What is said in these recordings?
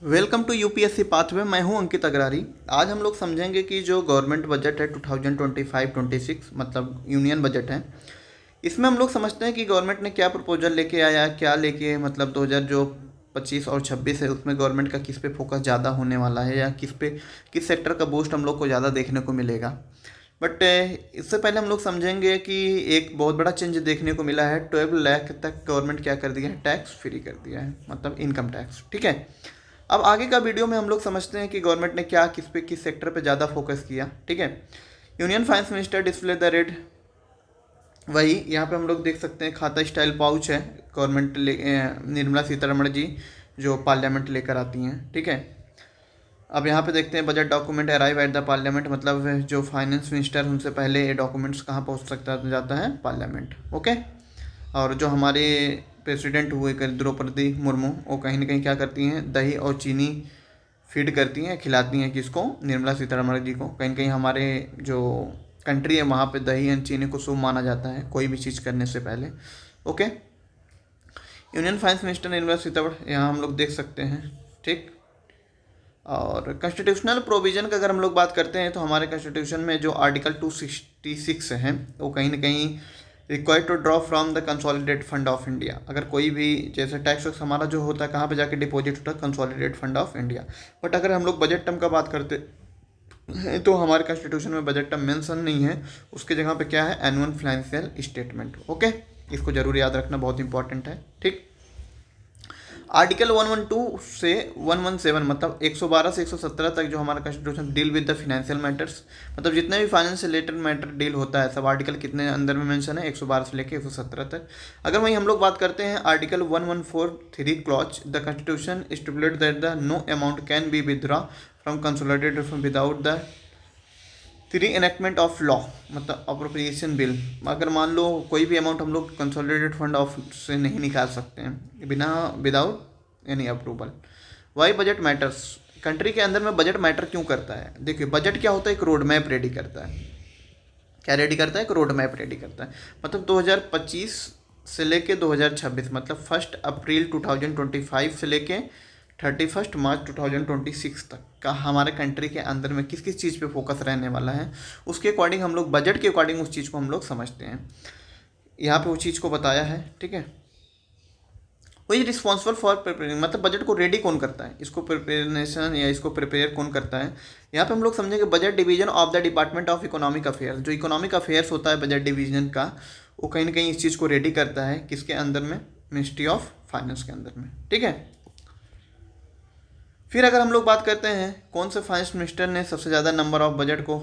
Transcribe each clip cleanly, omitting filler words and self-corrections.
Welcome to UPSC pathway. मैं हूं अंकित अग्रारी। आज हम लोग समझेंगे कि जो गवर्नमेंट बजट है 2025-26 मतलब यूनियन बजट है, इसमें हम लोग समझते हैं कि गवर्नमेंट ने क्या प्रपोजल लेके आया, क्या लेके मतलब 2000 जो 25 और 26 है उसमें गवर्नमेंट का किस पे फोकस ज़्यादा होने वाला है या किस सेक्टर का बूस्ट हम लोग को ज़्यादा देखने को मिलेगा। बट इससे पहले हम लोग समझेंगे कि एक बहुत बड़ा चेंज देखने को मिला है। 12 लाख तक गवर्नमेंट क्या कर दिया है, टैक्स फ्री कर दिया है, मतलब इनकम टैक्स। ठीक है, अब आगे का वीडियो में हम लोग समझते हैं कि गवर्नमेंट ने क्या किस सेक्टर पे ज़्यादा फोकस किया। ठीक है, union finance minister display the rate. वही यहाँ पे हम लोग देख सकते हैं, खाता स्टाइल पाउच है गवर्नमेंट निर्मला सीतारमण जी जो पार्लियामेंट लेकर आती हैं। ठीक है, अब यहाँ पे देखते हैं budget document arrive at the parliament, मतलब जो फाइनेंस मिनिस्टर उनसे पहले ये डॉक्यूमेंट्स कहाँ पहुँच सकता जाता है, पार्लियामेंट। ओके, और जो हमारे प्रेसिडेंट हुए द्रौपदी मुर्मू, वो कहीं ना कहीं क्या करती हैं, दही और चीनी फीड करती हैं, खिलाती हैं किसको, निर्मला सीतारमण जी को। कहीं ना कहीं हमारे जो कंट्री है वहाँ पे दही एंड चीनी को शुभ माना जाता है कोई भी चीज़ करने से पहले। Okay, union finance minister Nirmala Sitharaman यहाँ हम लोग देख सकते हैं। ठीक, और कॉन्स्टिट्यूशनल प्रोविज़न का अगर हम लोग बात करते हैं तो हमारे कॉन्स्टिट्यूशन में जो आर्टिकल 266 है वो कहीं ना कहीं required to draw from the consolidated fund of India. अगर कोई भी जैसे टैक्स वैक्स हमारा जो होता है कहाँ पे जाके डिपॉजिट होता है, consolidated fund of India. But अगर हम लोग बजट टर्म का बात करते हैं तो हमारे कॉन्स्टिट्यूशन में बजट टर्म मेंशन नहीं है, उसके जगह पे क्या है, एनुअल फाइनेंशियल स्टेटमेंट। ओके, इसको जरूर याद रखना, बहुत इंपॉर्टेंट है। ठीक, आर्टिकल 112 से 117 मतलब 112 से 117 तक जो हमारा constitution deal with the financial matters, मतलब जितने भी फाइनेंस से रिलेटेड मैटर डील होता है सब आर्टिकल कितने अंदर में मेंशन है, 112 से लेकर 117 तक। अगर वहीं हम लोग बात करते हैं article 1143 clause, the constitution stipulate that the no amount can be withdraw from consolidated fund without the re enactment of law, मतलब अप्रोप्रिएशन बिल। अगर मान लो कोई भी अमाउंट हम लोग कंसोलिडेटेड फंड ऑफ से नहीं निकाल सकते हैं बिना without any approval. Why budget matters, country के अंदर में बजट मैटर क्यों करता है। देखिए, बजट क्या होता है, एक रोड मैप रेडी करता है। क्या रेडी करता है, एक रोड मैप रेडी करता है। मतलब 2025 से लेके 2026 मतलब 1 अप्रैल 2025 से लेके 31 मार्च 2026 तक का हमारे कंट्री के अंदर में किस किस चीज़ पे फोकस रहने वाला है, उसके अकॉर्डिंग हम लोग बजट के अकॉर्डिंग उस चीज़ को हम लोग समझते हैं। यहाँ पे उस चीज़ को बताया है। ठीक है, वो इज रिस्पॉन्सिबल फॉर प्रिपेयरिंग, मतलब बजट को रेडी कौन करता है, इसको प्रिपेरेशन या इसको प्रिपेयर कौन करता है। यहाँ पे हम लोग समझेंगे budget division of the department of economic affairs. जो इकोनॉमिक अफेयर्स होता है बजट डिवीजन का, वो कहीं ना कहीं इस चीज़ को रेडी करता है किसके अंदर में, मिनिस्ट्री ऑफ फाइनेंस के अंदर में। ठीक है, फिर अगर हम लोग बात करते हैं कौन से फाइनेंस मिनिस्टर ने सबसे ज़्यादा नंबर ऑफ बजट को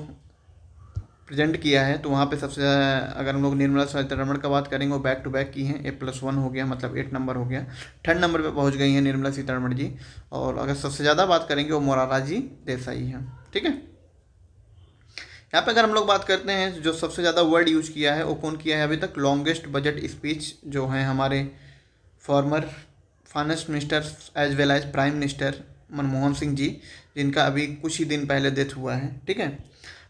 प्रेजेंट किया है, तो वहाँ पे सबसे अगर हम लोग निर्मला सीतारमण का बात करेंगे वो बैक टू बैक की हैं, 8+1 हो गया, मतलब 8 नंबर हो गया। 3rd नंबर पे पहुँच गई हैं निर्मला सीतारमण जी। और अगर सबसे ज़्यादा बात करेंगे वो मोरारजी देसाई हैं। ठीक है, यहाँ पे अगर हम लोग बात करते हैं जो सबसे ज़्यादा वर्ड यूज किया है वो कौन किया है अभी तक, लॉन्गेस्ट बजट स्पीच जो हैं हमारे former finance minister as well as prime minister Manmohan Singh ji, जिनका अभी कुछ ही दिन पहले डेथ हुआ है। ठीक है,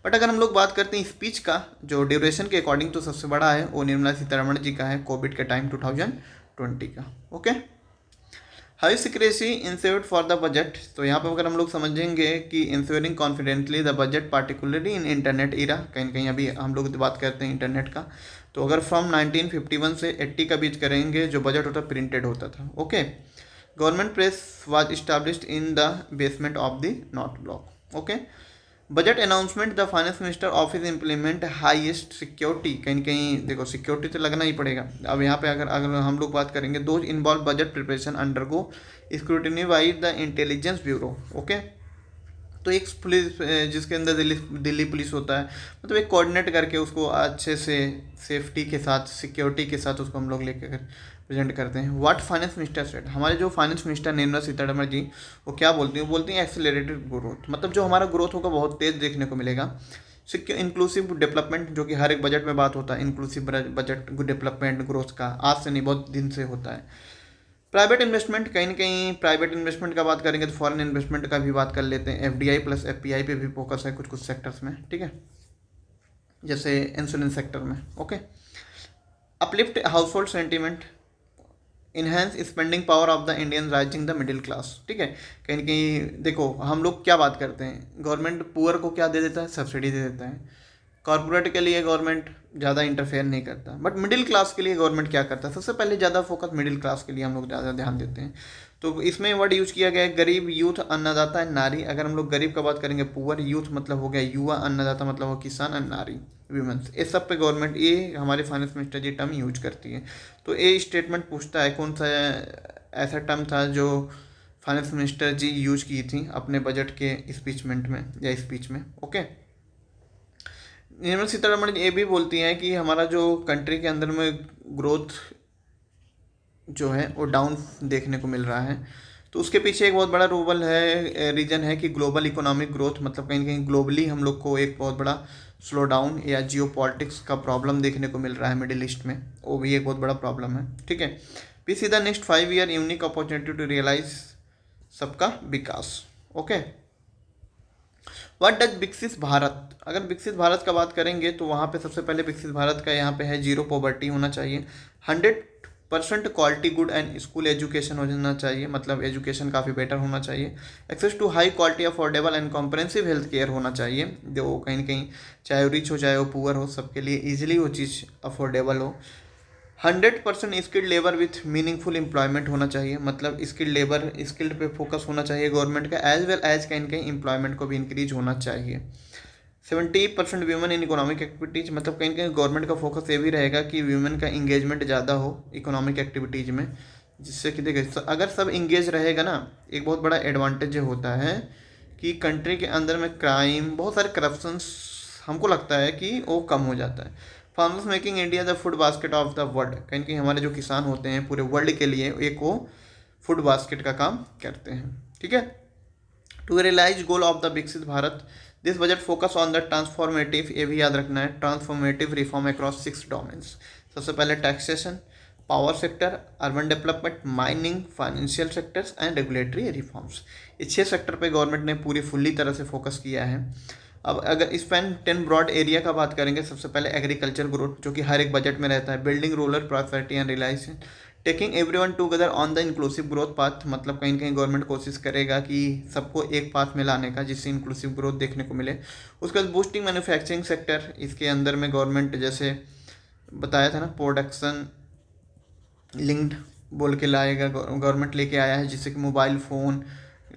बट अगर हम लोग बात करते हैं स्पीच का जो ड्यूरेशन के अकॉर्डिंग तो सबसे बड़ा है वो निर्मला सीतारमण जी का है, कोविड के टाइम 2020 का। Okay, high secrecy ensured for the budget, तो यहाँ पर अगर हम लोग समझेंगे कि ensuring confidently the budget particularly in internet era, कहीं ना कहीं अभी हम लोग बात करते हैं इंटरनेट का, तो अगर फ्रॉम 1951 से 80 का बीच करेंगे जो बजट होता प्रिंटेड होता था। Okay, government press was established in the basement of the north block. Okay, budget announcement the finance minister office implement highest security, कहीं ना कहीं देखो सिक्योरिटी तो लगना ही पड़ेगा। अब यहाँ पे अगर अगर हम लोग बात करेंगे दो involve budget preparation undergo scrutiny by the intelligence bureau. Okay, तो एक पुलिस जिसके अंदर दिल्ली पुलिस होता है, मतलब एक कोऑर्डिनेट करके उसको अच्छे से सेफ्टी के साथ सिक्योरिटी के साथ उसको हम लोग लेकर प्रेजेंट करते हैं। व्हाट फाइनेंस मिनिस्टर सेड, हमारे जो फाइनेंस मिनिस्टर निर्मला सीतारमण जी वो क्या बोलती हैं, वो बोलती हैं एक्सेलरेटेड ग्रोथ, मतलब जो हमारा ग्रोथ होगा बहुत तेज़ देखने को मिलेगा। इंक्लूसिव डेवलपमेंट, जो कि हर एक बजट में बात होता है, इंक्लूसिव बजट डेवलपमेंट ग्रोथ का आज से नहीं बहुत दिन से होता है। प्राइवेट इन्वेस्टमेंट, कहीं ना कहीं प्राइवेट इन्वेस्टमेंट का बात करेंगे तो फॉरेन इन्वेस्टमेंट का भी बात कर लेते हैं। एफडीआई प्लस एफपीआई पे भी फोकस है कुछ कुछ सेक्टर्स में। ठीक है, जैसे इंश्योरेंस सेक्टर में। Okay, uplift house hold sentiment, enhance spending power of the Indian rising the middle class. ठीक है, कहीं न कहीं देखो हम लोग क्या बात करते हैं, गवर्नमेंट पुअर को क्या दे देता है, सब्सिडी दे देता है। कॉर्पोरेट के लिए गवर्नमेंट ज़्यादा इंटरफेयर नहीं करता, बट मिडिल क्लास के लिए गवर्नमेंट क्या करता है, सबसे पहले ज़्यादा फोकस मिडिल क्लास के लिए हम लोग ज़्यादा ध्यान देते हैं। तो इसमें वर्ड यूज किया गया है गरीब, यूथ, अन्नदाता एंड नारी। अगर हम लोग गरीब का बात करेंगे पुअर, यूथ मतलब हो गया युवा, अन्नदाता मतलब हो किसान, एंड नारी वीमेंस। इस सब पे गवर्नमेंट ये हमारे फाइनेंस मिनिस्टर जी टर्म यूज करती है। तो ये स्टेटमेंट पूछता है कौन सा ऐसा टर्म था जो फाइनेंस मिनिस्टर जी यूज की थी अपने बजट के स्पीचमेंट में या स्पीच में। ओके, निर्मला सीतारमण ये भी बोलती हैं कि हमारा जो कंट्री के अंदर में ग्रोथ जो है वो डाउन देखने को मिल रहा है। तो उसके पीछे एक बहुत बड़ा रीजन है कि ग्लोबल इकोनॉमिक ग्रोथ, मतलब कहीं कहीं ग्लोबली हम लोग को एक बहुत बड़ा स्लो डाउन या जियो पॉलिटिक्स का प्रॉब्लम देखने को मिल रहा है मिडिल ईस्ट में, वो भी एक बहुत बड़ा प्रॉब्लम है। ठीक है, we see the next 5 year unique opportunity to realise सबका विकास। ओके, व्हाट डज विकसित भारत। अगर विकसित भारत का बात करेंगे तो वहाँ पे सबसे पहले विकसित भारत का यहाँ पे है जीरो पॉवर्टी होना चाहिए, 100% quality good and school education होना चाहिए, मतलब एजुकेशन काफ़ी बेटर होना चाहिए, access to high quality affordable and comprehensive health care होना चाहिए, जो कहीं ना कहीं चाहे वो रिच हो चाहे वो पुअर हो, सबके लिए ईजिली वो चीज़ अफोर्डेबल हो। 100% skilled labour with meaningful employment होना चाहिए, मतलब स्किल्ड लेबर, स्किल्ड पे फोकस होना चाहिए गवर्नमेंट का, एज वेल एज कहीं कहीं एम्प्लॉयमेंट को भी इंक्रीज होना चाहिए। 70% वीमेन इन इकोनॉमिक एक्टिविटीज़, मतलब कहीं कहीं गवर्नमेंट का फोकस ये भी रहेगा कि वीमेन का इंगेजमेंट ज़्यादा हो इकोनॉमिक एक्टिविटीज़ में, जिससे कि देखिए अगर सब इंगेज रहेगा ना, एक बहुत बड़ा एडवांटेज होता है कि कंट्री के अंदर में क्राइम, बहुत सारे करप्शंस हमको लगता है कि वो कम हो जाता है। Farmers making India the food basket of the world, कहीं कहीं हमारे जो किसान होते हैं पूरे वर्ल्ड के लिए एक वो फूड बास्केट का काम करते हैं। ठीक है, to realise goal of the विकसित Bharat, this budget focus on the transformative, ये भी याद रखना है, ट्रांसफॉर्मेटिव रिफॉर्म अक्रॉस 6 डोमेन्स। सबसे पहले taxation, power sector, urban development, mining, financial sectors and regulatory reforms. इस 6 सेक्टर पे गवर्नमेंट ने पूरी फुल्ली तरह से फोकस किया है। अब अगर स्पेन 10 ब्रॉड एरिया का बात करेंगे, सबसे पहले एग्रीकल्चर ग्रोथ जो कि हर एक बजट में रहता है, building rural prosperity and realisation, taking everyone together on the inclusive growth path, मतलब कहीं ना कहीं गवर्नमेंट कोशिश करेगा कि सबको एक पाथ में लाने का जिससे इंक्लूसिव ग्रोथ देखने को मिले। उसके बाद बूस्टिंग मैन्युफैक्चरिंग सेक्टर, इसके अंदर में गवर्नमेंट जैसे बताया था ना प्रोडक्शन लिंक्ड बोल के लाएगा, गवर्नमेंट लेके आया है, जिससे कि मोबाइल फ़ोन,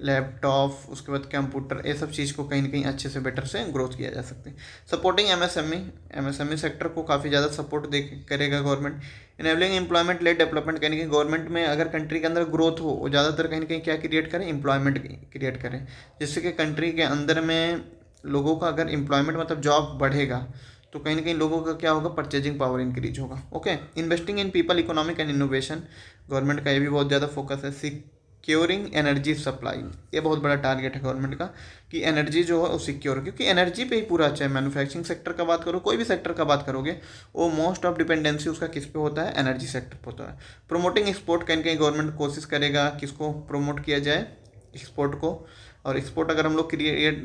लैपटॉप, उसके बाद कंप्यूटर, ये सब चीज़ को कहीं ना कहीं अच्छे से बेटर से ग्रोथ किया जा सकते हैं। सपोर्टिंग एमएसएमई सेक्टर को काफ़ी ज़्यादा सपोर्ट दे करेगा government. Enabling employment lead development, कहीं ना कहीं गवर्नमेंट में अगर कंट्री के अंदर ग्रोथ हो वो ज़्यादातर कहीं ना कहीं क्या क्रिएट करें, एम्प्लॉयमेंट क्रिएट करें, जिससे कि कंट्री के अंदर में लोगों का अगर एम्प्लॉयमेंट मतलब जॉब बढ़ेगा तो कहीं ना कहीं लोगों का क्या होगा, परचेजिंग पावर इंक्रीज होगा। Okay, investing in people, economic and innovation, government का ये भी बहुत ज़्यादा फोकस है। सिक्योरिंग एनर्जी सप्लाई, ये बहुत बड़ा टारगेट है गवर्नमेंट का कि एनर्जी जो है वो सिक्योर, क्योंकि एनर्जी पे ही पूरा अच्छा है। मैन्युफैक्चरिंग सेक्टर का बात करो, कोई भी सेक्टर का बात करोगे, वो मोस्ट ऑफ डिपेंडेंसी उसका किस पे होता है, एनर्जी सेक्टर पर होता है। प्रमोटिंग एक्सपोर्ट, कहीं कहीं गवर्नमेंट कोशिश करेगा किसको प्रमोट किया जाए, एक्सपोर्ट को। और एक्सपोर्ट अगर हम लोग क्रिएट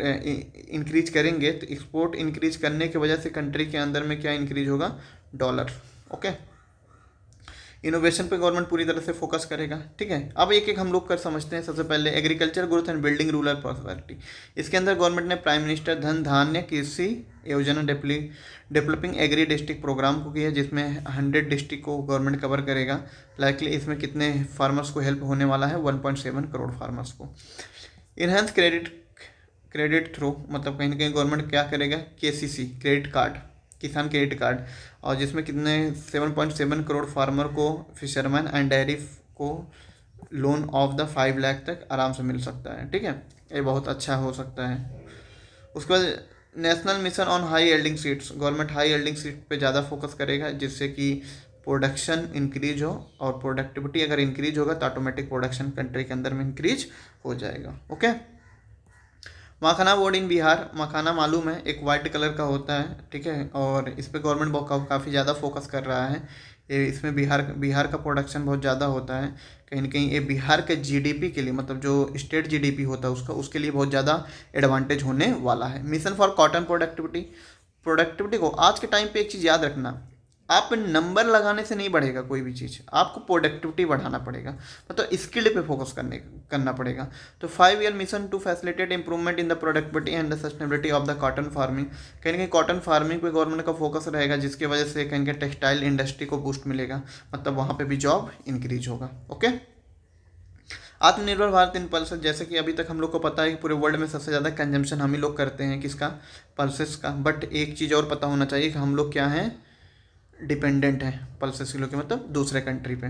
इंक्रीज करेंगे तो एक्सपोर्ट इंक्रीज करने की वजह से कंट्री के अंदर में क्या इंक्रीज होगा, डॉलर। ओके, इनोवेशन पे गवर्नमेंट पूरी तरह से फोकस करेगा। ठीक है, अब एक एक हम लोग कर समझते हैं। सबसे पहले agriculture growth and building rural prosperity, इसके अंदर गवर्नमेंट ने प्राइम मिनिस्टर धन धान्य कृषि योजना डेवलपिंग एग्री डिस्ट्रिक्ट प्रोग्राम को किया, जिसमें 100 डिस्ट्रिक्ट को गवर्नमेंट कवर करेगा। लाइकली इसमें कितने फार्मर्स को हेल्प होने वाला है, 1.7 करोड़ फार्मर्स को। इनहेंस क्रेडिट थ्रू, मतलब कहीं ना कहीं गवर्नमेंट क्या करेगा, केसीसी क्रेडिट कार्ड, किसान क्रेडिट कार्ड, और जिसमें कितने 7.7 करोड़ फार्मर को, फिशरमैन एंड डेयरी को लोन ऑफ द 5 लाख तक आराम से मिल सकता है। ठीक है, ये बहुत अच्छा हो सकता है। उसके बाद national mission on high yielding seeds, government high yielding seed पे ज़्यादा फोकस करेगा, जिससे कि प्रोडक्शन इंक्रीज हो, और प्रोडक्टिविटी अगर इंक्रीज होगा तो ऑटोमेटिक प्रोडक्शन कंट्री के अंदर में इंक्रीज हो जाएगा। ओके, मखाना बोर्ड इन बिहार, मखाना मालूम है एक वाइट कलर का होता है। ठीक है, और इस पर गवर्नमेंट काफ़ी ज़्यादा फोकस कर रहा है। इसमें बिहार का प्रोडक्शन बहुत ज़्यादा होता है। कहीं ना कहीं ये बिहार के जीडीपी के लिए, मतलब जो स्टेट जीडीपी होता है उसके लिए बहुत ज़्यादा एडवांटेज होने वाला है। मिशन फॉर कॉटन प्रोडक्टिविटी को आज के टाइम पे एक चीज़ याद रखना, आप नंबर लगाने से नहीं बढ़ेगा कोई भी चीज़, आपको प्रोडक्टिविटी बढ़ाना पड़ेगा, मतलब स्किल पे फोकस करना पड़ेगा। तो 5 year mission to facilitate improvement in the productivity and the sustainability of the cotton farming. कहीं ना कहीं कॉटन फार्मिंग पे गवर्नमेंट का फोकस रहेगा, जिसकी वजह से कहीं ना टेक्सटाइल इंडस्ट्री को बूस्ट मिलेगा, मतलब वहाँ पे भी जॉब इंक्रीज होगा। ओके, आत्मनिर्भर भारत इन पल्सेस, जैसे कि अभी तक हम लोग को पता है कि पूरे वर्ल्ड में सबसे ज़्यादा कंजम्पशन हम ही लोग करते हैं किसका, पल्सेस का। बट एक चीज़ और पता होना चाहिए कि हम लोग क्या हैं, डिपेंडेंट है पल्सेस किलो के, मतलब दूसरे कंट्री पे।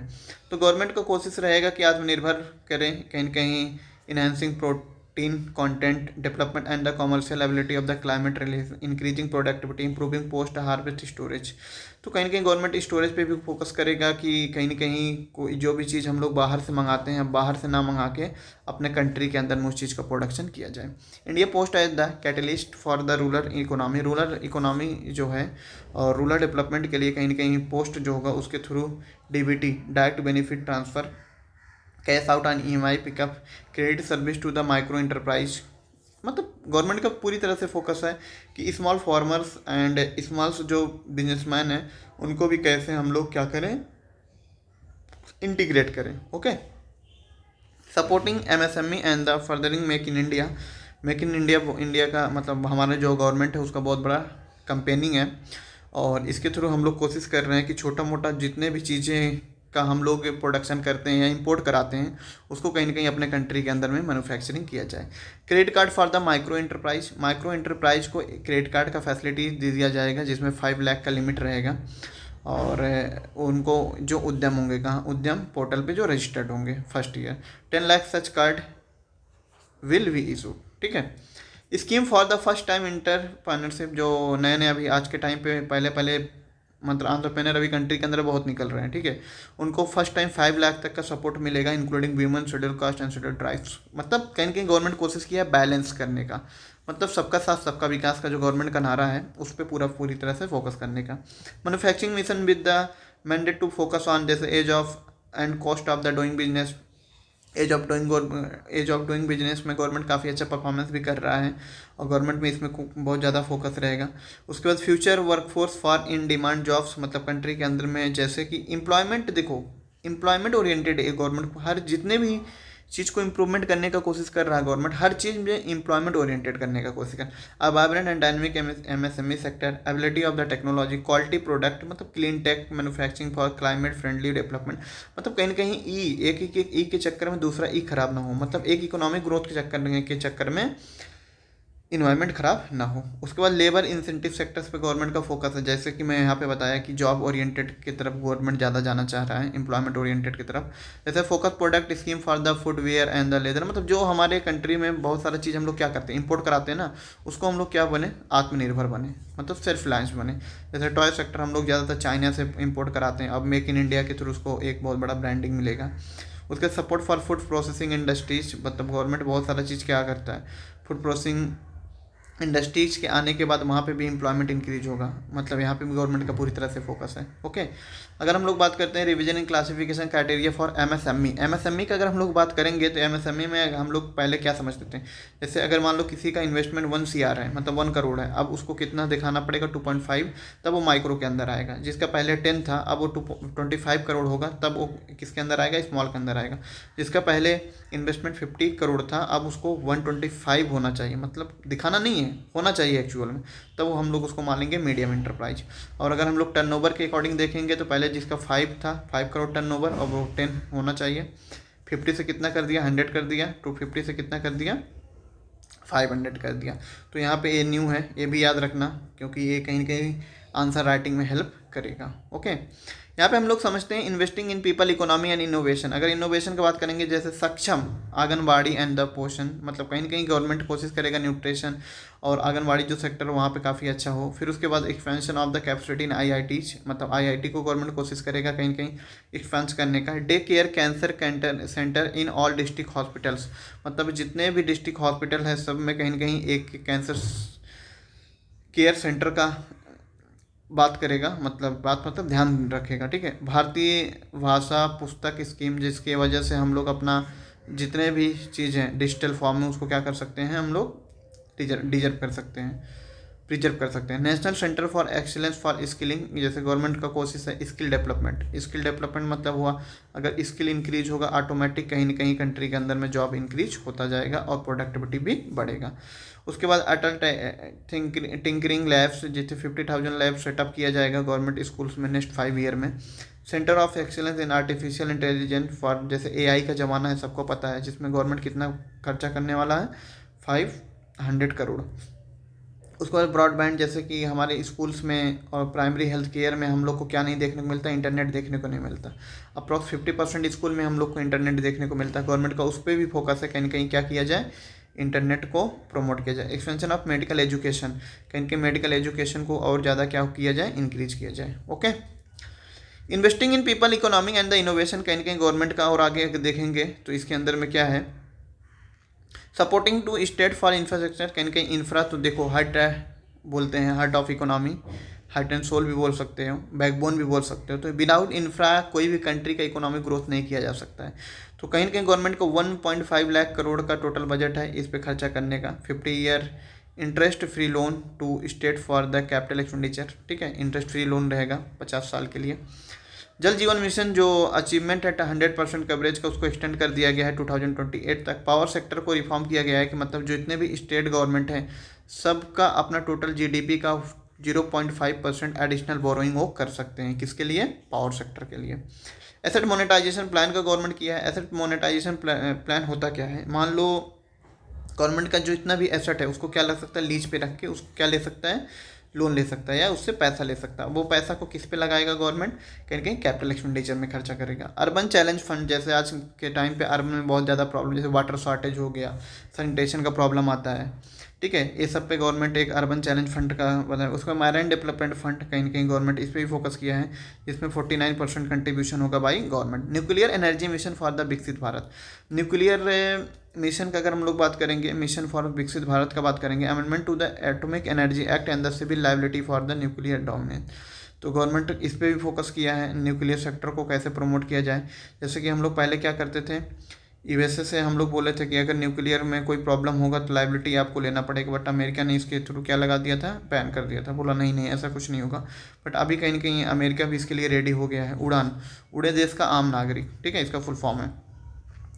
तो गवर्नमेंट को कोशिश रहेगा कि आत्मनिर्भर करें, कहीं न कहीं enhancing protein content development and the commercial ability of the climate relief, increasing productivity, improving post harvest storage. तो कहीं ना कहीं गवर्नमेंट स्टोरेज पे भी फोकस करेगा कि कहीं ना कहीं कोई जो भी चीज़ हम लोग बाहर से मंगाते हैं, बाहर से ना मंगा के अपने कंट्री के अंदर में उस चीज़ का प्रोडक्शन किया जाए। India post as the catalyst for the rural economy, rural economy जो है और रूरल डेवलपमेंट के लिए कहीं ना कहीं पोस्ट जो होगा उसके through DBT, direct benefit transfer, cash out on EMI pickup, credit service to the micro enterprise. मतलब गवर्नमेंट का पूरी तरह से फोकस है कि स्मॉल फार्मर्स एंड स्मॉल्स जो बिजनेसमैन हैं उनको भी कैसे हम लोग क्या करें, इंटीग्रेट करें। Okay, supporting MSME and the furthering make in India. Make in India, India का मतलब हमारा जो गवर्नमेंट है उसका बहुत बड़ा कंपेनिंग है, और इसके थ्रू हम लोग कोशिश कर रहे हैं कि छोटा मोटा जितने भी चीज़ें का हम लोग प्रोडक्शन करते हैं या इंपोर्ट कराते हैं उसको कहीं ना कहीं अपने कंट्री के अंदर में मैन्युफैक्चरिंग किया जाए। Credit card for the micro enterprise, micro enterprise को क्रेडिट कार्ड का फैसिलिटी दे दिया जाएगा जिसमें 5 लाख का लिमिट रहेगा, और उनको जो उद्यम होंगे, कहाँ उद्यम पोर्टल पे जो रजिस्टर्ड होंगे first year, 10 lakh such card will be issue. ठीक है, scheme for the first time entrepreneurship, जो नए नए अभी आज के टाइम पे पहले पहले मतलब एंटरप्रेन्योर अभी कंट्री के अंदर बहुत निकल रहे हैं, ठीक है, उनको फर्स्ट टाइम 5 लाख तक का सपोर्ट मिलेगा, including women, schedule caste and schedule tribes. मतलब कहीं कहीं गवर्नमेंट कोशिश किया है बैलेंस करने का, मतलब सबका साथ सबका विकास का जो गवर्नमेंट का नारा है उस पर पूरी तरह से फोकस करने का। Manufacturing mission with the mandate to focus on जैसे ease of and cost of the doing business, ease of doing business में गवर्नमेंट काफ़ी अच्छा परफॉर्मेंस भी कर रहा है, और गवर्नमेंट में इसमें बहुत ज़्यादा फोकस रहेगा। उसके बाद future workforce for in demand jobs, मतलब कंट्री के अंदर में जैसे कि एम्प्लॉयमेंट, देखो एम्प्लॉयमेंट ओरिएंटेड है गवर्नमेंट, हर जितने भी चीज़ को इम्प्रूवमेंट करने का कोशिश कर रहा है गवर्नमेंट, हर चीज़ में एम्प्लॉयमेंट ओरिएंटेड करने का कोशिश कर। अब vibrant and dynamic MSME sector, ability of the technology, quality product, मतलब clean tech manufacturing for climate friendly development. मतलब कहीं ना कहीं एक के चक्कर में दूसरा ई खराब ना हो, मतलब एक इकोनॉमिक ग्रोथ के चक्कर में इन्वायरमेंट ख़राब ना हो। उसके बाद लेबर इंसेंटिव सेक्टर्स पे गवर्नमेंट का फोकस है, जैसे कि मैं यहाँ पे बताया कि जॉब ओरिएंटेड की तरफ गवर्नमेंट ज़्यादा जाना चाह रहा है, एम्प्लॉयमेंट ओरिएंटेड की तरफ। जैसे focus product scheme for the footwear and the leather, मतलब जो हमारे कंट्री में बहुत सारा चीज़ हम लोग क्या करते हैं, इंपोर्ट कराते हैं ना, उसको हम लोग क्या बने, आत्मनिर्भर बने, मतलब सेल्फ रिलायंस बने। जैसे टॉय सेक्टर हम लोग ज़्यादातर चाइना से इम्पोर्ट कराते हैं, अब मेक इन इंडिया के थ्रू उसको एक बहुत बड़ा ब्रांडिंग मिलेगा। उसके support for food processing industries, मतलब गवर्नमेंट बहुत सारा चीज़ क्या करता है, फूड प्रोसेसिंग इंडस्ट्रीज के आने के बाद वहाँ पे भी एम्प्लॉयमेंट इंक्रीज होगा, मतलब यहाँ पे भी गवर्नमेंट का पूरी तरह से फोकस है। ओके, अगर हम लोग बात करते हैं revision in classification criteria for MSME, MSME का अगर हम लोग बात करेंगे तो एमएसएमई में हम लोग पहले क्या समझते थे, जैसे अगर मान लो किसी का इन्वेस्टमेंट 1 CR है, मतलब 1 करोड़ है, अब उसको कितना दिखाना पड़ेगा, 2.5, तब वो माइक्रो के अंदर आएगा। जिसका पहले 10 था अब वो 25 करोड़ होगा, तब वो किसके अंदर आएगा, स्मॉल के अंदर आएगा। जिसका पहले इन्वेस्टमेंट 50 करोड़ था अब उसको 125 होना चाहिए, मतलब दिखाना नहीं है, होना चाहिए एक्चुअल में, तब वो हम लोग उसको मानेंगे मीडियम इंटरप्राइज। और अगर हम लोग टर्नओवर के अकॉर्डिंग देखेंगे तो पहले जिसका 5 था, 5 करोड़ टर्नओवर, अब वो 10 होना चाहिए। 50 से कितना कर दिया, 100 कर दिया, 250 से कितना कर दिया, 500 कर दिया। तो यहाँ पे ये न्यू है, ये भी याद रखना, क्योंकि ये कहीं ना कहीं आंसर राइटिंग में हेल्प करेगा। ओके, यहाँ पे हम लोग समझते हैं investing in people economy and innovation. अगर इनोवेशन की बात करेंगे जैसे सक्षम आंगनबाड़ी एंड द पोषण, मतलब कहीं ना कहीं गवर्नमेंट कोशिश करेगा न्यूट्रिशन और आंगनबाड़ी जो सेक्टर वहाँ पे काफ़ी अच्छा हो। फिर उसके बाद expansion of the capacity in IITs, मतलब आईआईटी को गवर्नमेंट कोशिश करेगा कहीं कहीं एक्सपेंस करने का। Day care cancer centre in all district hospitals, मतलब जितने भी डिस्ट्रिक्ट हॉस्पिटल है सब में कहीं ना कहीं एक कैंसर केयर सेंटर का बात करेगा, मतलब ध्यान रखेगा। ठीक है, भारतीय भाषा पुस्तक स्कीम, जिसकी वजह से हम लोग अपना जितने भी चीज़ें डिजिटल फॉर्म में उसको क्या कर सकते हैं, हम लोग डिजर्व कर सकते हैं। प्रिजर्व कर सकते हैं। National centre for excellence for skilling, जैसे गवर्नमेंट का कोशिश है स्किल डेवलपमेंट। स्किल डेवलपमेंट मतलब हुआ अगर स्किल इंक्रीज होगा ऑटोमेटिक कहीं ना कहीं कंट्री के अंदर में जॉब इंक्रीज होता जाएगा और प्रोडक्टिविटी भी बढ़ेगा। उसके बाद अटल टिंकरिंग लैब्स, जिससे 50,000 लैब सेटअप किया जाएगा गवर्नमेंट स्कूल्स में नेक्स्ट 5 ईयर में। Centre of excellence in artificial intelligence for, जैसे एआई का ज़माना है सबको पता है, जिसमें गवर्नमेंट कितना खर्चा करने वाला है 500 करोड़। उसके बाद ब्रॉडबैंड, जैसे कि हमारे स्कूल्स में और प्राइमरी हेल्थ केयर में हम लोग को क्या नहीं देखने को मिलता, इंटरनेट देखने को नहीं मिलता। अप्रॉक्स 50% स्कूल में हम लोग को इंटरनेट देखने को मिलता है। गवर्नमेंट का उस पर भी फोकस है, कहीं ना कहीं क्या किया जाए, इंटरनेट को प्रमोट किया जाए। एक्सपेंशन ऑफ मेडिकल एजुकेशन, कहीं कहीं मेडिकल एजुकेशन को और ज़्यादा क्या किया जाए, इंक्रीज किया जाए। Okay, investing in people economy and the innovation, कहीं कहीं गवर्नमेंट का और आगे देखेंगे तो इसके अंदर में क्या है, supporting to state for infrastructure, कहीं कहीं इंफ्रा तो देखो हार्ट बोलते हैं, heart of economy, heart and soul भी बोल सकते हो, बैकबोन भी बोल सकते हो। तो विदाउट इंफ्रा कोई भी कंट्री का इकोनॉमिक ग्रोथ नहीं किया जा सकता है। तो कहीं ना कहीं गवर्नमेंट को 1.5 लाख करोड़ का टोटल बजट है इस पे खर्चा करने का। 50 year interest free loan to state for the capital expenditure, ठीक है, इंटरेस्ट फ्री लोन रहेगा 50 साल के लिए। जल जीवन मिशन जो अचीवमेंट है 100% कवरेज का, उसको एक्सटेंड कर दिया गया है 2028 तक। पावर सेक्टर को रिफॉर्म किया गया है कि मतलब जितने भी स्टेट गवर्नमेंट हैं सबका अपना टोटल जीडीपी का 0.5% एडिशनल बोरोइंग वो कर सकते हैं, किसके लिए, पावर सेक्टर के लिए। एसेट मोनेटाइजेशन प्लान का गवर्नमेंट किया है। एसेट मोनेटाइजेशन प्लान होता क्या है, मान लो गवर्नमेंट का जो इतना भी एसेट है उसको क्या लग सकता है, लीज पे रख के उसको क्या ले सकता है, लोन ले सकता है या उससे पैसा ले सकता है। वो पैसा को किस पे लगाएगा गवर्नमेंट, कहीं कहीं कैपिटल एक्सपेंडिचर में खर्चा करेगा। अर्बन चैलेंज फंड, जैसे आज के टाइम पे अर्बन में बहुत ज़्यादा प्रॉब्लम, जैसे वाटर शॉर्टेज हो गया, सैनिटेशन का प्रॉब्लम आता है, ठीक है, ये सब पे गवर्नमेंट एक अर्बन चैलेंज फंड का बनाया। उसका मैराइन डेवलपमेंट फंड, कहीं ना कहीं गवर्नमेंट इस पर भी फोकस किया है, जिसमें 49% कंट्रीब्यूशन होगा by government. Nuclear energy mission for the विकसित भारत, न्यूक्लियर मिशन का अगर हम लोग बात करेंगे, मिशन फॉर विकसित भारत का बात करेंगे, amendment to the atomic energy act and the civil liability for the nuclear domain. तो गवर्नमेंट इस पे भी फोकस किया है, न्यूक्लियर सेक्टर को कैसे प्रमोट किया जाए। जैसे कि हम लोग पहले क्या करते थे, यूएसए से हम लोग बोले थे कि अगर न्यूक्लियर में कोई प्रॉब्लम होगा तो लायबिलिटी आपको लेना पड़ेगा, बट अमेरिका ने इसके थ्रू क्या लगा दिया था, बैन कर दिया था, बोला नहीं नहीं ऐसा कुछ नहीं होगा। बट अभी कहीं ना कहीं अमेरिका भी इसके लिए रेडी हो गया है। उड़ान, उड़े देश का आम नागरिक, ठीक है, इसका फुल फॉर्म है।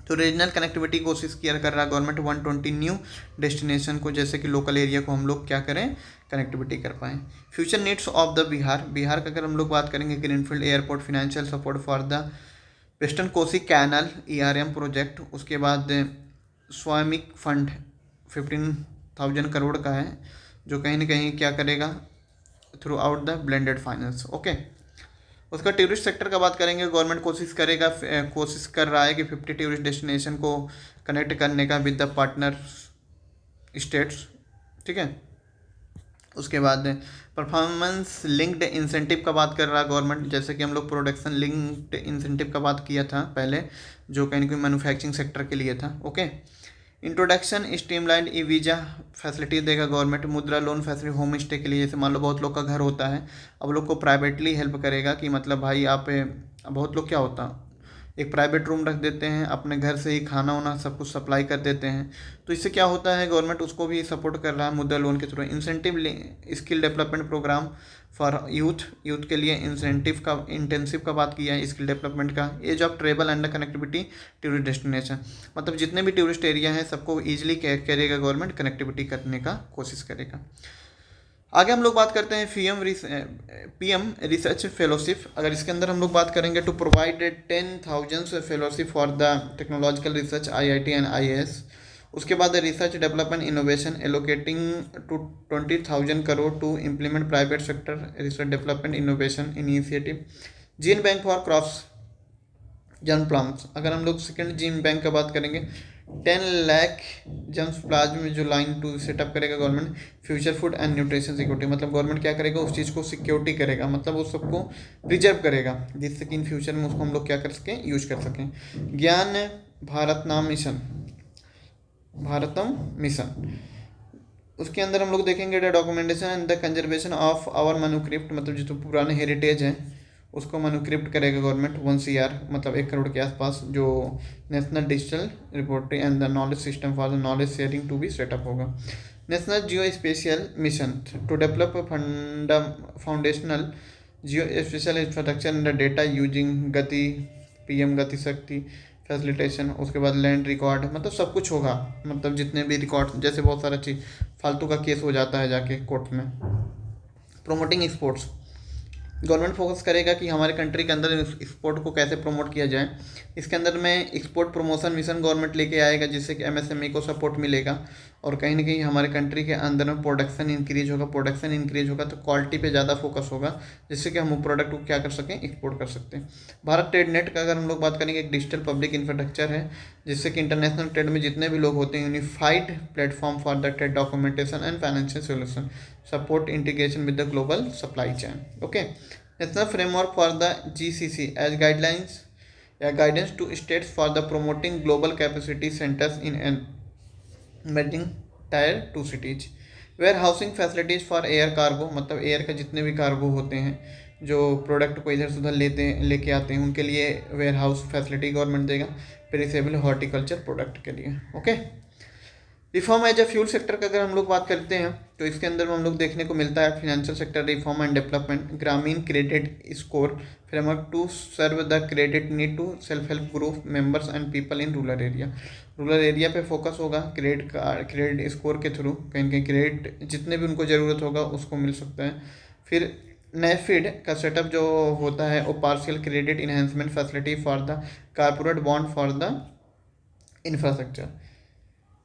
तो रीजनल कनेक्टिविटी कोशिश किया कर रहा है गवर्नमेंट 120 न्यू डेस्टिनेशन को, जैसे कि लोकल एरिया को हम लोग क्या करें, कनेक्टिविटी कर पाएँ। Future needs of the Bihar, Bihar का अगर हम लोग बात करेंगे, greenfield airport, financial support for the western Kosi canal ERM project. उसके बाद स्वामिक फंड 15,000 करोड़ का है, जो कहीं ना कहीं क्या करेगा, through out the blended finance. Okay, उसका टूरिस्ट सेक्टर का बात करेंगे, गवर्नमेंट कोशिश कर रहा है कि 50 टूरिस्ट डेस्टिनेशन को कनेक्ट करने का विद द पार्टनर स्टेट्स, ठीक है। उसके बाद परफॉर्मेंस लिंक्ड इंसेंटिव का बात कर रहा है गवर्नमेंट, जैसे कि हम लोग प्रोडक्शन लिंक्ड इंसेंटिव का बात किया था पहले, जो कहीं ना कहीं मैन्युफैक्चरिंग सेक्टर के लिए था। Okay, introduction streamline e visa facility देगा गवर्नमेंट। मुद्रा लोन फैसिलिटी होम स्टे के लिए, जैसे मान लो बहुत लोग का घर होता है, अब लोग को प्राइवेटली हेल्प करेगा कि मतलब भाई आप, बहुत लोग क्या होता, एक प्राइवेट रूम रख देते हैं, अपने घर से ही खाना वाना सब कुछ सप्लाई कर देते हैं। तो इससे क्या होता है, गवर्नमेंट उसको भी सपोर्ट कर रहा है मुद्रा लोन के थ्रू। Incentive skill development programme for youth के लिए इंटेंसिव का बात किया है, स्किल डेवलपमेंट का। Ease of travel and connectivity tourist destination, मतलब जितने भी टूरिस्ट एरिया हैं सबको ईजिली करेगा गवर्नमेंट, कनेक्टिविटी करने का कोशिश करेगा। आगे हम लोग बात करते हैं PM रिसर्च फेलोशिप। अगर इसके अंदर हम लोग बात करेंगे, to provide 10,000 fellowship for the technological research IIT and IAS। उसके बाद research development innovation allocating to 20,000 crore to implement private sector research development innovation initiative. Gene bank for crops germ plants, अगर हम लोग सेकेंड जीन बैंक का बात करेंगे, 10 lakh germs plasm में जो लाइन 2 सेटअप करेगा government. Future food and nutrition security, मतलब गवर्नमेंट क्या करेगा, उस चीज़ को सिक्योरिटी करेगा, मतलब उस सबको प्रिजर्व करेगा, जिससे कि इन फ्यूचर में उसको हम लोग क्या कर सकें, यूज कर सकें। ज्ञान भारतम मिशन, उसके अंदर हम लोग देखेंगे documentation and the conservation of our manuscript, मतलब जो पुराने हेरिटेज हैं उसको मैन्युस्क्रिप्ट करेगा गवर्नमेंट 1 CR, मतलब 1 करोड़ के आसपास, जो national digital reporting and the knowledge system for the knowledge sharing to be set up होगा। National geospatial mission to develop foundational geospatial infrastructure in the data using Gati, PM Gati Shakti facilitation, उसके बाद land record, मतलब सब कुछ होगा, मतलब जितने भी रिकॉर्ड, जैसे बहुत सारा चीज़ फालतू का केस हो जाता है जाके कोर्ट में। प्रोमोटिंग स्पोर्ट्स, गवर्नमेंट फोकस करेगा कि हमारे कंट्री के अंदर एक्सपोर्ट को कैसे प्रमोट किया जाए। इसके अंदर में एक्सपोर्ट प्रमोशन मिशन गवर्नमेंट लेके आएगा, जिससे कि एमएसएमई को सपोर्ट मिलेगा और कहीं ना कहीं हमारे कंट्री के अंदर में प्रोडक्शन इंक्रीज होगा। प्रोडक्शन इंक्रीज होगा तो क्वालिटी पे ज़्यादा फोकस होगा, जिससे कि हम वो प्रोडक्ट को क्या कर सकें, एक्सपोर्ट कर सकते हैं। भारत ट्रेड नेट का अगर हम लोग बात करेंगे, एक डिजिटल पब्लिक इंफ्रास्ट्रक्चर है, जिससे कि इंटरनेशनल ट्रेड में जितने भी लोग होते हैं, unified platform for the trade documentation and financial solution, support integration with the global supply chain. Okay, National framework for the GCC as guidelines, guidance to states for the promoting global capacity centers in emerging tier 2 cities. Warehousing facilities for air cargo, मतलब air का जितने भी cargo होते हैं जो product को इधर से उधर लेके आते हैं, उनके लिए वेयर हाउस फैसिलिटी गवर्नमेंट देगा, पेरिसेबल हॉर्टिकल्चर प्रोडक्ट के लिए। Okay, reform as a fuel sector का अगर हम लोग बात करते हैं तो इसके अंदर में हम लोग देखने को मिलता है financial sector reform and development, Grameen credit score framework to serve the credit need to self help group members and people in rural area. Rural area पे फोकस होगा क्रेडिट स्कोर के थ्रू, कहीं ना कहीं क्रेडिट जितने भी उनको ज़रूरत होगा उसको मिल सकता है। फिर नेफिड का सेटअप जो होता है वो partial credit enhancement facility for the corporate bond for the infrastructure.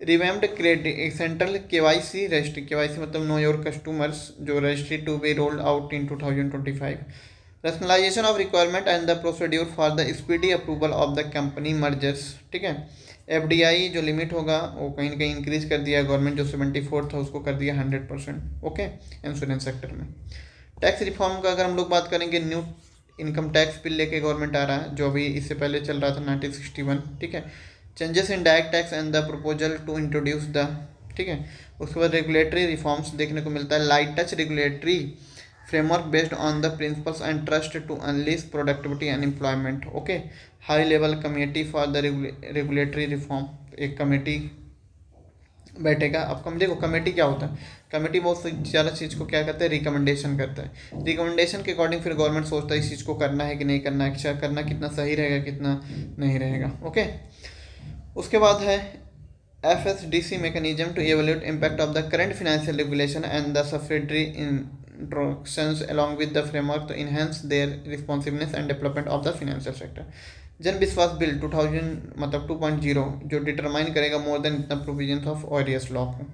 Revamped credit central KYC registry, KYC मतलब नो योर कस्टमर्स, जो registry to be rolled out in 2025। Rationalisation of requirement and the procedure for the speedy approval of the company mergers. ठीक है, FDI जो limit होगा वो कहीं ना कहीं इंक्रीज कर दिया गवर्नमेंट, जो 74 था उसको कर दिया 100%। ओके, इंश्योरेंस सेक्टर में। टैक्स रिफॉर्म का अगर हम लोग बात करेंगे, न्यू इनकम टैक्स बिल लेके गवर्नमेंट आ रहा है, जो अभी इससे पहले चल रहा था 1961। ठीक है, changes in direct tax and the proposal to introduce the, ठीक है, उसके बाद रेगुलेटरी रिफॉर्म्स देखने को मिलता है, light touch regulatory framework based on the principles and trust to unleash productivity and employment. Okay, high level committee for the regulatory reform, एक committee बैठेगा। अब देखो कमेटी क्या होता है, कमेटी बहुत ज़्यादा चीज़ को क्या करता है, रिकमेंडेशन करता है। रिकमेंडेशन के अकॉर्डिंग फिर गवर्नमेंट सोचता है इस चीज़ को करना है कि नहीं करना है, क्या करना, कितना सही रहेगा कितना नहीं रहेगा। ओके, उसके बाद है FSDC mechanism to evaluate impact of the current financial regulation and the subsidiary instructions along with the framework to enhance their responsiveness and development of the financial sector। जन विश्वास बिल 2000 मतलब 2.0 जो डिटरमाइन करेगा more than इतना provision of aureus law को।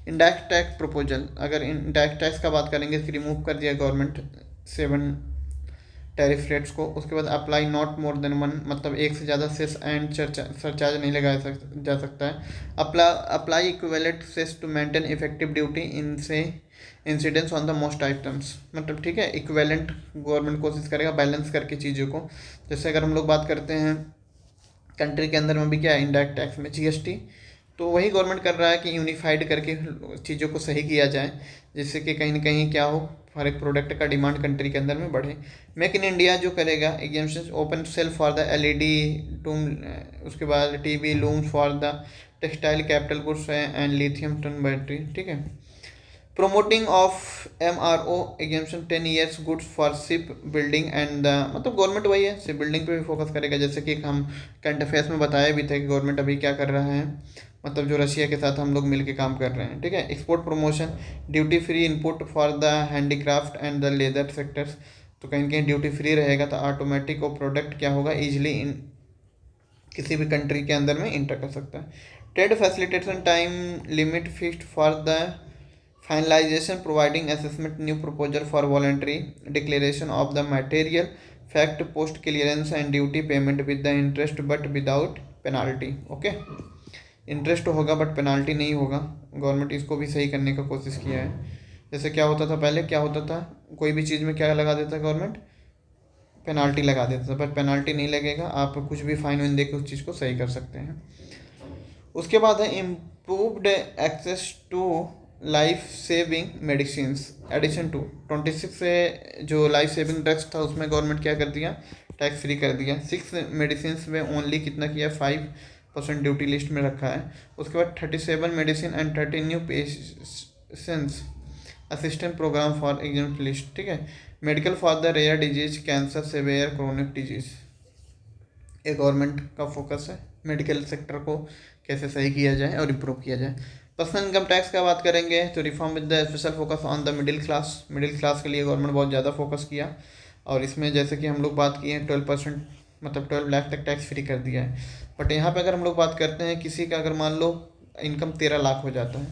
Indirect tax proposal, अगर indirect tax का बात करेंगे इसकी रिमूव कर दिया गवर्नमेंट 7 टैरिफ रेट्स को। उसके बाद अप्लाई नॉट मोर देन 1, मतलब एक से ज़्यादा सेस एंड सरचार्ज नहीं लगाया जा सकता है। Apply equivalent cess to maintain effective duty इनसे incidence on the most items, मतलब ठीक है, इक्विवेलेंट गवर्नमेंट कोशिश करेगा बैलेंस करके चीज़ों को। जैसे अगर हम लोग बात करते हैं कंट्री के अंदर में भी क्या है, इंडायरेक्ट टैक्स में GST, तो वही गवर्नमेंट कर रहा है कि यूनिफाइड करके चीज़ों को सही किया जाए, जिससे कि कहीं ना कहीं क्या हो, हर एक प्रोडक्ट का डिमांड कंट्री के अंदर में बढ़े। मेक इन इंडिया जो करेगा, exemption open cell for the LED टूम, उसके बाद TV looms for the textile capital goods and lithium ton battery. ठीक है, promoting of MRO exemption 10 years goods for ship building and the, मतलब government वही है, शिप बिल्डिंग पे भी फोकस करेगा। जैसे कि हम करंट अफेयर्स में बताया भी था कि गवर्नमेंट अभी क्या कर रहा है, मतलब जो रशिया के साथ हम लोग मिलके काम कर रहे हैं। ठीक है, export promotion, duty free input for the handicraft and the leather sectors, तो कहीं कहीं ड्यूटी फ्री रहेगा तो ऑटोमेटिक वो प्रोडक्ट क्या होगा, ईजिली इन किसी भी कंट्री के अंदर में इंटर कर सकता है। Trade facilitation time limit fixed for the finalisation providing assessment new proposal for voluntary declaration of the material fact post clearance and duty payment with the interest but without penalty. Okay, interest होगा but penalty नहीं होगा, government इसको भी सही करने का कोशिश किया है। जैसे क्या होता था पहले, क्या होता था, कोई भी चीज़ में क्या लगा देता गवर्नमेंट, पेनाल्टी लगा देता था, बट पेनाल्टी नहीं लगेगा, आप कुछ भी फाइन वाइन दे के उस चीज़ को सही कर सकते हैं। उसके बाद है improved access to life saving medicine addition to 26 से जो लाइफ सेविंग ड्रग्स था उसमें गवर्नमेंट क्या कर दिया, टैक्स फ्री कर दिया। 6 मेडिसिन में ओनली कितना किया, परसेंट ड्यूटी लिस्ट में रखा है। उसके बाद 37 medicine and 13 new patients assistant programme for exam list, ठीक है। Medical for the rare disease, cancer, severe chronic disease, ये गवर्नमेंट का फोकस है। मेडिकल सेक्टर को कैसे सही किया जाए और इम्प्रूव किया जाए। पर्सनल इनकम टैक्स का बात करेंगे तो reform with the special focus on the middle class. Middle class के लिए गवर्नमेंट बहुत ज़्यादा फोकस किया, और इसमें जैसे कि हम लोग बात किए 12% मतलब 12 लाख तक टैक्स फ्री कर दिया है। बट यहाँ पे अगर हम लोग बात करते हैं किसी का अगर मान लो इनकम 13 लाख हो जाता है,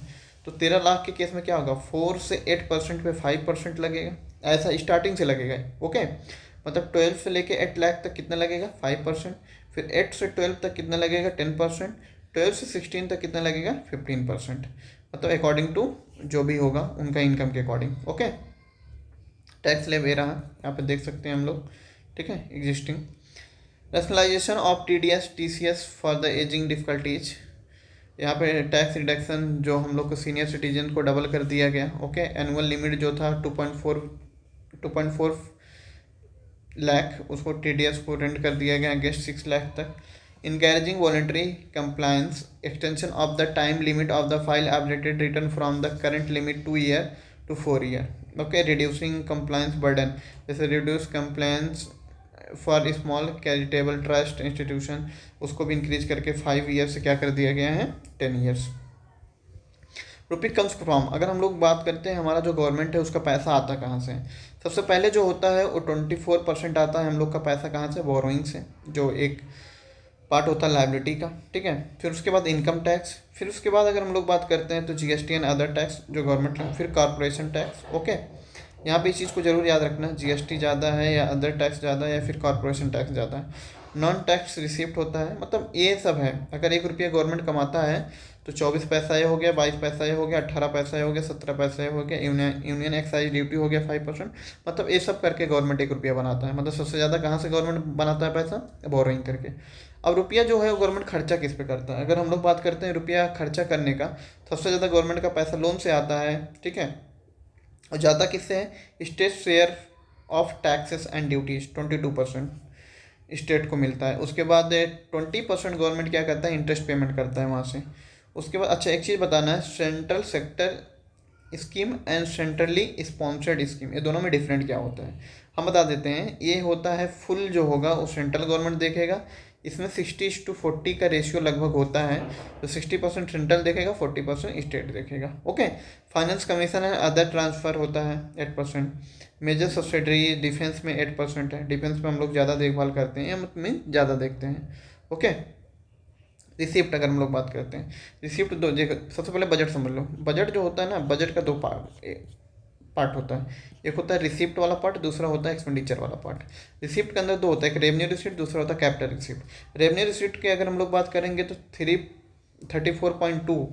तो 13 लाख के केस में क्या होगा, 4 से 8% पे 5% लगेगा, ऐसा स्टार्टिंग से लगेगा। ओके, मतलब 12 से लेके 8 लाख तक कितना लगेगा, 5%। फिर 8 से 12 तक कितना लगेगा, 10%। 12 से 16 तक कितना लगेगा, 15%। मतलब अकॉर्डिंग टू जो भी होगा उनका इनकम के अकॉर्डिंग। ओके, टैक्स ले रहा है, यहाँ पे देख सकते हैं हम लोग, ठीक है। Existing rationalisation of TDS TCS for the easing difficulties, यहाँ पे टैक्स रिडक्शन जो हम लोग को सीनियर सिटीजन को डबल कर दिया गया। ओके, एनुअल लिमिट जो था 2.4 लाख, उसको TDS को रेंट कर दिया गया अगेंस्ट 6 लाख तक। encouraging voluntary compliance, extension of the time limit of the file updated return from the current limit 2 year to 4 year. Okay, reducing compliance burden, जैसे reduce compliance for small charitable trust institution, उसको भी increase करके 5 year से क्या कर दिया गया है, 10 ईयर्स। रुपी कम्स फ्रॉम, अगर हम लोग बात करते हैं हमारा जो गवर्नमेंट है उसका पैसा आता कहाँ से, सबसे पहले जो होता है वो 24% आता है हम लोग का पैसा कहाँ से, बोरोइंग से, जो एक पार्ट होता है लाइबिलिटी का, ठीक है। फिर उसके बाद इनकम टैक्स, फिर उसके बाद अगर हम लोग बात करते हैं तो GST एंड अदर टैक्स जो गवर्नमेंट, फिर कॉर्पोरेशन टैक्स। ओके, यहाँ पे इस चीज़ को जरूर याद रखना, GST ज़्यादा है या अदर टैक्स ज़्यादा है या फिर कॉर्पोरेशन टैक्स ज़्यादा है। नॉन टैक्स रिसिप्ट होता है, मतलब ये सब है। अगर 1 रुपया गवर्नमेंट कमाता है तो 24 पैसा ये हो गया, 22 पैसा ये हो गया, 18 पैसा ये हो गया, 17 पैसा ये हो गया, यूनियन एक्साइज ड्यूटी हो गया 5%। मतलब ये सब करके गवर्नमेंट 1 रुपया बनाता है। मतलब सबसे ज़्यादा कहाँ से गवर्नमेंट बनाता है पैसा, बोरोइंग करके। अब रुपया जो है वो गवर्नमेंट खर्चा किस पे करता है, अगर हम लोग बात करते हैं रुपया खर्चा करने का, सबसे ज़्यादा गवर्नमेंट का पैसा लोन से आता है, ठीक है। और ज़्यादा किससे है, state share of taxes and duties 22% state को मिलता है। उसके बाद 20% गवर्नमेंट क्या करता है, इंटरेस्ट पेमेंट करता है वहाँ से। उसके बाद अच्छा एक चीज़ बताना है, central sector scheme and centrally sponsored scheme, ये दोनों में डिफरेंट क्या होता है हम बता देते हैं। ये होता है फुल जो होगा वो सेंट्रल गवर्नमेंट देखेगा, इसमें 60:40 का रेशियो लगभग होता है, तो 60% सेंट्रल देखेगा, 40% स्टेट देखेगा। ओके, फाइनेंस कमीशन है, अदर ट्रांसफ़र होता है 8%। मेजर सब्सिडरी डिफेंस में 8% है, डिफेंस में हम लोग ज़्यादा देखभाल करते हैं या मतलब ज़्यादा देखते हैं। ओके, रिसिप्ट अगर हम लोग बात करते हैं, रिसिप्ट दो जगह, सबसे पहले बजट समझ लो। बजट जो होता है ना, बजट का 2 पार्ट होता है, एक होता है रिसिप्ट वाला पार्ट, दूसरा होता है एक्सपेंडिचर वाला पार्ट। रिसिप्ट के अंदर 2 होता है, एक रेवेन्यू रिसिप्ट, दूसरा होता है कैपिटल रिसिप्ट। रेवेन्यू रिसिप्ट के अगर हम लोग बात करेंगे तो 34.2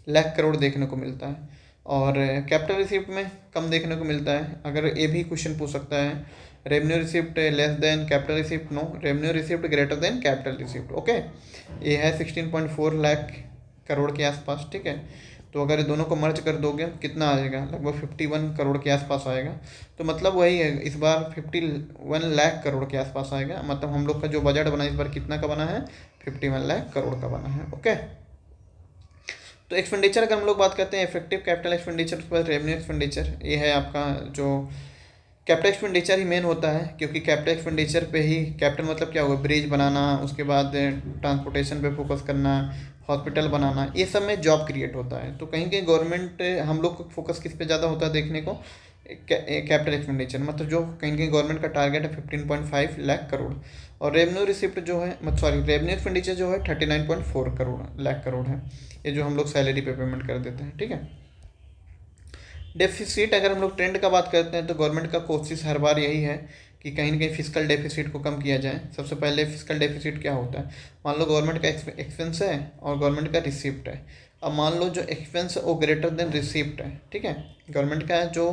लाख करोड़ देखने को मिलता है, और कैपिटल रिसिप्ट में कम देखने को मिलता है। अगर ये भी क्वेश्चन पूछ सकता है, revenue receipt less than capital receipt, no, revenue receipt greater than capital receipt. Okay, ये है 16.4 लाख करोड़ के आसपास, ठीक है। तो अगर दोनों को मर्ज कर दोगे कितना आएगा, लगभग 51 करोड़ के आसपास आएगा। तो मतलब वही है, इस बार 51 लाख करोड़ के आसपास आएगा। मतलब हम लोग का जो बजट बना इस बार कितना का बना है, 51 लाख करोड़ का बना है। ओके, तो एक्सपेंडिचर अगर हम लोग बात करते हैं, इफेक्टिव कैपिटल एक्सपेंडिचर, उसके बाद रेवेन्यू एक्सपेंडिचर, ये है आपका जो कैपिटल एक्सपेंडिचर ही मेन होता है, क्योंकि कैपिटल एक्सपेंडिचर पे ही, कैपिटल मतलब क्या होगा, ब्रिज बनाना, उसके बाद ट्रांसपोर्टेशन पे फोकस करना, हॉस्पिटल बनाना, ये सब में जॉब क्रिएट होता है। तो कहीं कहीं गवर्नमेंट, हम लोग को फोकस किस पे ज़्यादा होता है देखने को, कैपिटल एक्सपेंडिचर, मतलब जो कहीं कहीं गवर्नमेंट का टारगेट है 15.5 लाख करोड़। और रेवेन्यू रिसिप्ट जो है, रेवेन्यू एक्सपेंडिचर जो है 39.4 लाख करोड़ है, ये जो हम लोग सैलरी पे पेमेंट कर देते हैं, ठीक है। डेफिसिट अगर हम लोग ट्रेंड का बात करते हैं तो गवर्नमेंट का कोशिश हर बार यही है कि कहीं ना कहीं फिजिकल डेफिसिट को कम किया जाए। सबसे पहले फिजिकल डेफिसिट क्या होता है, मान लो गवर्नमेंट का एक्सपेंस है और गवर्नमेंट का रिसिप्ट है। अब मान लो जो एक्सपेंस है वो ग्रेटर देन रिसिप्ट है, ठीक है। गवर्नमेंट का जो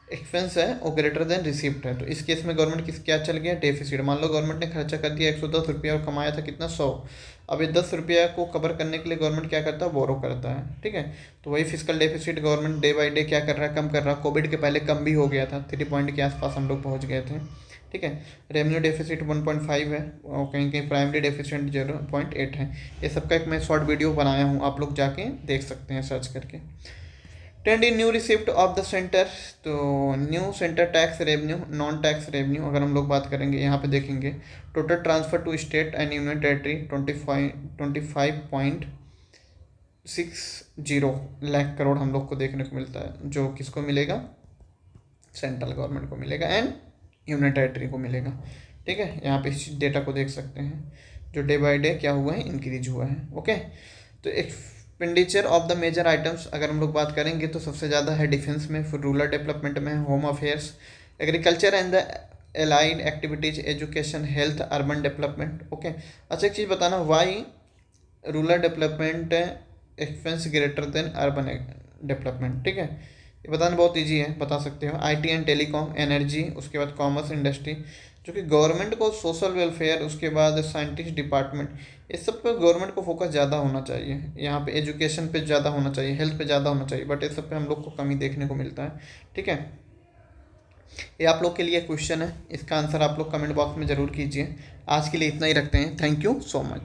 एक्सपेंस है वो ग्रेटर देन रिसिप्ट है, तो इस केस में गवर्नमेंट किस क्या चल गया, डेफिसिट। मान लो गवर्नमेंट ने खर्चा कर दिया 110 रुपया और कमाया था कितना, 100। अब ये 10 रुपया को कवर करने के लिए गवर्नमेंट क्या करता है, बोरो करता है, ठीक है। तो वही physical deficit government day by day क्या कर रहा है, कम कर रहा है। कोविड के पहले कम भी हो गया था, 3 पॉइंट के आसपास हम लोग पहुँच गए थे, ठीक है। रेवेन्यू डेफिसिट 1.5 है और कहीं कहीं प्राइमरी डेफिसिट 0.8 है। ये सबका एक मैं शॉर्ट वीडियो बनाया हूँ, आप लोग जाके देख सकते हैं सर्च करके। Trend in new receipt of the centre, तो new centre tax revenue, non tax revenue अगर हम लोग बात करेंगे, यहाँ पे देखेंगे total transfer to state and union territory 25.60 lakh crore हम लोग को देखने को मिलता है, जो किसको मिलेगा, सेंट्रल गवर्नमेंट को मिलेगा एंड यूनियन टेरेटरी को मिलेगा। ठीक है, यहाँ पे इस डेटा को देख सकते हैं जो डे बाई डे क्या हुआ है, इंक्रीज हुआ है। ओके, तो expenditure of the major items अगर हम लोग बात करेंगे तो सबसे ज़्यादा है डिफेंस में, फिर रूरल डेवलपमेंट में, home affairs, agriculture and the allied activities, education, health, urban development. Okay, अच्छा एक चीज़ बताना, why rural development expense greater than urban development. ठीक है, ये बताना बहुत इजी है, बता सकते हो। आईटी एंड टेलीकॉम, एनर्जी, उसके बाद कॉमर्स इंडस्ट्री, जो कि गवर्नमेंट को सोशल वेलफेयर, उसके बाद साइंटिस्ट डिपार्टमेंट, इस सब पे गवर्नमेंट को फोकस ज़्यादा होना चाहिए। यहाँ पे एजुकेशन पे ज़्यादा होना चाहिए, हेल्थ पे ज़्यादा होना चाहिए, बट इस सब पे हम लोग को कमी देखने को मिलता है। ठीक है, ये आप लोग के लिए क्वेश्चन है, इसका आंसर आप लोग कमेंट बॉक्स में ज़रूर कीजिए। आज के लिए इतना ही रखते हैं, थैंक यू सो मच।